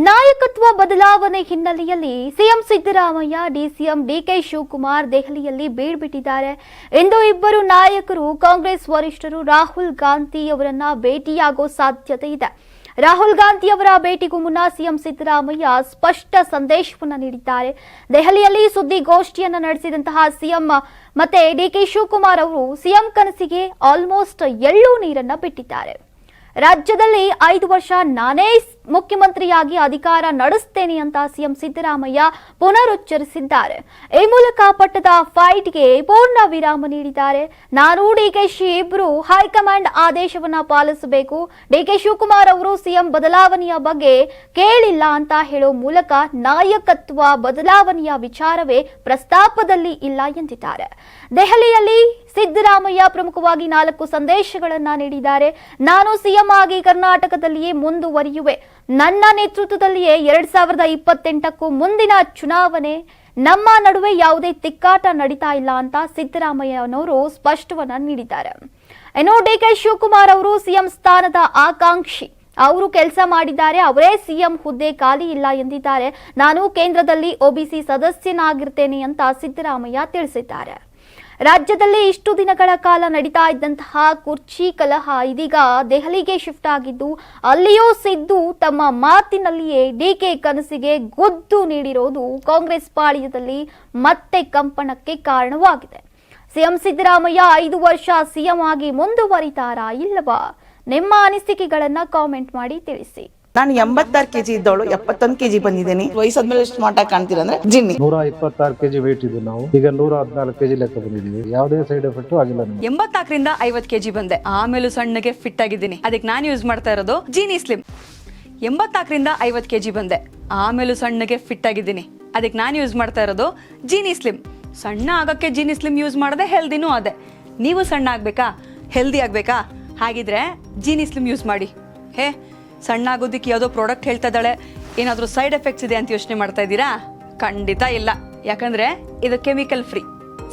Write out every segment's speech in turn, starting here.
ನಾಯಕತ್ವ ಬದಲಾವಣೆ ಹಿನ್ನೆಲೆಯಲ್ಲಿ ಸಿಎಂ ಸಿದ್ದರಾಮಯ್ಯ, ಡಿಸಿಎಂ ಡಿಕೆ ಶಿವಕುಮಾರ್ ದೆಹಲಿಯಲ್ಲಿ ಬೀಳ್ಬಿಟ್ಟಿದ್ದಾರೆ. ಇಂದು ಇಬ್ಬರು ನಾಯಕರು ಕಾಂಗ್ರೆಸ್ ವರಿಷ್ಠರು ರಾಹುಲ್ ಗಾಂಧಿ ಅವರನ್ನ ಭೇಟಿಯಾಗೋ ಸಾಧ್ಯತೆ ಇದೆ. ರಾಹುಲ್ ಗಾಂಧಿ ಅವರ ಭೇಟಿಗೂ ಮುನ್ನ ಸಿಎಂ ಸಿದ್ದರಾಮಯ್ಯ ಸ್ಪಷ್ಟ ಸಂದೇಶವನ್ನು ನೀಡಿದ್ದಾರೆ. ದೆಹಲಿಯಲ್ಲಿ ಸುದ್ದಿಗೋಷ್ಠಿಯನ್ನು ನಡೆಸಿದಂತಹ ಸಿಎಂ ಮತ್ತೆ ಡಿಕೆ ಶಿವಕುಮಾರ್ ಅವರು ಸಿಎಂ ಕನಸಿಗೆ ಆಲ್ಮೋಸ್ಟ್ ಎಳ್ಳು ನೀರನ್ನ ಬಿಟ್ಟಿದ್ದಾರೆ. ರಾಜ್ಯದಲ್ಲಿ 5 ವರ್ಷ ನಾನೇ ಮುಖ್ಯಮಂತ್ರಿಯಾಗಿ ಅಧಿಕಾರ ನಡೆಸ್ತೇನೆ ಅಂತ ಸಿಎಂ ಸಿದ್ದರಾಮಯ್ಯ ಪುನರುಚ್ಚರಿಸಿದ್ದಾರೆ. ಈ ಮೂಲಕ ಪಟ್ಟದ ಫೈಟ್ಗೆ ಪೂರ್ಣ ವಿರಾಮ ನೀಡಿದ್ದಾರೆ. ನಾನು ಡಿಕೆಶಿ ಇಬ್ಬರು ಹೈಕಮಾಂಡ್ ಆದೇಶವನ್ನ ಪಾಲಿಸಬೇಕು. ಡಿಕೆ ಶಿವಕುಮಾರ್ ಅವರು ಸಿಎಂ ಬದಲಾವಣೆಯ ಬಗ್ಗೆ ಕೇಳಿಲ್ಲ ಅಂತ ಹೇಳೋ ಮೂಲಕ ನಾಯಕತ್ವ ಬದಲಾವಣೆಯ ವಿಚಾರವೇ ಪ್ರಸ್ತಾಪದಲ್ಲಿ ಇಲ್ಲ ಎಂದಿದ್ದಾರೆ. ದೆಹಲಿಯಲ್ಲಿ ಸಿದ್ದರಾಮಯ್ಯ ಪ್ರಮುಖವಾಗಿ 4 ಸಂದೇಶಗಳನ್ನ ನೀಡಿದ್ದಾರೆ. ನಾನು ಸಿಎಂ ಆಗಿ ಕರ್ನಾಟಕದಲ್ಲಿಯೇ ಮುಂದುವರಿಯುವೆ. ನನ್ನ ನೇತೃತ್ವದಲ್ಲಿಯೇ 2028ಕ್ಕೂ ಮುಂದಿನ ಚುನಾವಣೆ. ನಮ್ಮ ನಡುವೆ ಯಾವುದೇ ತಿಕ್ಕಾಟ ನಡೀತಾ ಇಲ್ಲ ಅಂತ ಸಿದ್ದರಾಮಯ್ಯನವರು ಸ್ಪಷ್ಟವನ್ನ ನೀಡಿದ್ದಾರೆ. ಇನ್ನು ಡಿಕೆ ಶಿವಕುಮಾರ್ ಅವರು ಸಿಎಂ ಸ್ಥಾನದ ಆಕಾಂಕ್ಷಿ. ಅವರು ಕೆಲಸ ಮಾಡಿದ್ದಾರೆ, ಅವರೇ ಸಿಎಂ ಹುದ್ದೆ ಖಾಲಿ ಇಲ್ಲ ಎಂದಿದ್ದಾರೆ. ನಾನು ಕೇಂದ್ರದಲ್ಲಿ ಒಬಿಸಿ ಸದಸ್ಯನಾಗಿರ್ತೇನೆ ಅಂತ ಸಿದ್ದರಾಮಯ್ಯ ತಿಳಿಸಿದ್ದಾರೆ. ರಾಜ್ಯದಲ್ಲಿ ಇಷ್ಟು ದಿನಗಳ ಕಾಲ ನಡೀತಾ ಇದ್ದಂತಹ ಕುರ್ಚಿ ಕಲಹ ಇದೀಗ ದೆಹಲಿಗೆ ಶಿಫ್ಟ್ ಆಗಿದ್ದು, ಅಲ್ಲಿಯೂ ಸಿದ್ದು ತಮ್ಮ ಮಾತಿನಲ್ಲಿಯೇ ಡಿಕೆ ಕನಸಿಗೆ ಗುದ್ದು ನೀಡಿರೋದು ಕಾಂಗ್ರೆಸ್ ಪಾಳ್ಯದಲ್ಲಿ ಮತ್ತೆ ಕಂಪನಕ್ಕೆ ಕಾರಣವಾಗಿದೆ. ಸಿಎಂ ಸಿದ್ದರಾಮಯ್ಯ 5 ವರ್ಷ ಸಿಎಂ ಆಗಿ ಮುಂದುವರಿತಾರಾ ಇಲ್ಲವಾ? ನಿಮ್ಮ ಅನಿಸಿಕೆಗಳನ್ನ ಕಾಮೆಂಟ್ ಮಾಡಿ ತಿಳಿಸಿ. ನಾನು 86 kg ಇದ್ದವಳು 71 kg ಬಂದಿದ್ದೀನಿ. ವಯಸ್ಸಾದ್ಮೇಲೆ ಸ್ಮಾರ್ಟ್ ಆಗಿ ಕಾಣ್ತೀರಾ ಅಂದ್ರೆ ಜಿನ್ನಿ. 126 kg ವೇಟ್ ಇದ್ದು ನಾವು ಈಗ 114 kg ಲೆಕ್ಕ ಬಂದಿದ್ದೀವಿ. ಯಾವುದೇ ಸೈಡ್ ಎಫೆಕ್ಟ್ ಆಗಿಲ್ಲ. 84ರಿಂದ 50 kg ಬಂದೆ, ಆಮೇಲೆ ಸಣ್ಣಗೆ ಫಿಟ್ ಆಗಿದ್ದೀನಿ. ಅದಕ್ಕೆ ನಾನು ಯೂಸ್ ಮಾಡ್ತಾ ಇರೋದು ಜೀನಿ ಸ್ಲಿಮ್. 84ರಿಂದ 50 kg ಬಂದೆ, ಆಮೇಲೆ ಸಣ್ಣಗೆ ಫಿಟ್ ಆಗಿದ್ದೀನಿ. ಅದಕ್ಕೆ ನಾನು ಯೂಸ್ ಮಾಡ್ತಾ ಇರೋದು ಜೀನಿ ಸ್ಲಿಮ್. ಸಣ್ಣ ಆಗಕ್ಕೆ ಜೀನಿ ಸ್ಲಿಮ್ ಯೂಸ್ ಮಾಡದೆ ಹೆಲ್ದಿನೂ ಅದೇ. ನೀವು ಸಣ್ಣ ಆಗ್ಬೇಕಾ, ಹೆಲ್ದಿ ಆಗ್ಬೇಕಾ? ಹಾಗಿದ್ರೆ ಜೀನಿ ಸ್ಲಿಮ್ ಯೂಸ್ ಮಾಡಿ. ಸಣ್ಣ ಆಗೋದಕ್ಕೆ ಯಾವುದೋ ಪ್ರಾಡಕ್ಟ್ ಹೇಳ್ತಾ ಇದ್ದಾಳೆ, ಏನಾದರೂ ಸೈಡ್ ಎಫೆಕ್ಟ್ಸ್ ಇದೆ ಅಂತ ಯೋಚನೆ ಮಾಡ್ತಾ ಇದ್ದೀರಾ? ಖಂಡಿತ ಇಲ್ಲ, ಯಾಕಂದ್ರೆ ಇದು ಕೆಮಿಕಲ್ ಫ್ರೀ.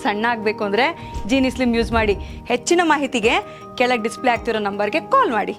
ಸಣ್ಣ ಆಗಬೇಕು ಅಂದ್ರೆ ಜೀನಿ ಸ್ಲಿಮ್ ಯೂಸ್ ಮಾಡಿ. ಹೆಚ್ಚಿನ ಮಾಹಿತಿಗೆ ಕೆಳಗೆ ಡಿಸ್ಪ್ಲೇ ಆಗ್ತಿರೋ ನಂಬರ್ಗೆ ಕಾಲ್ ಮಾಡಿ.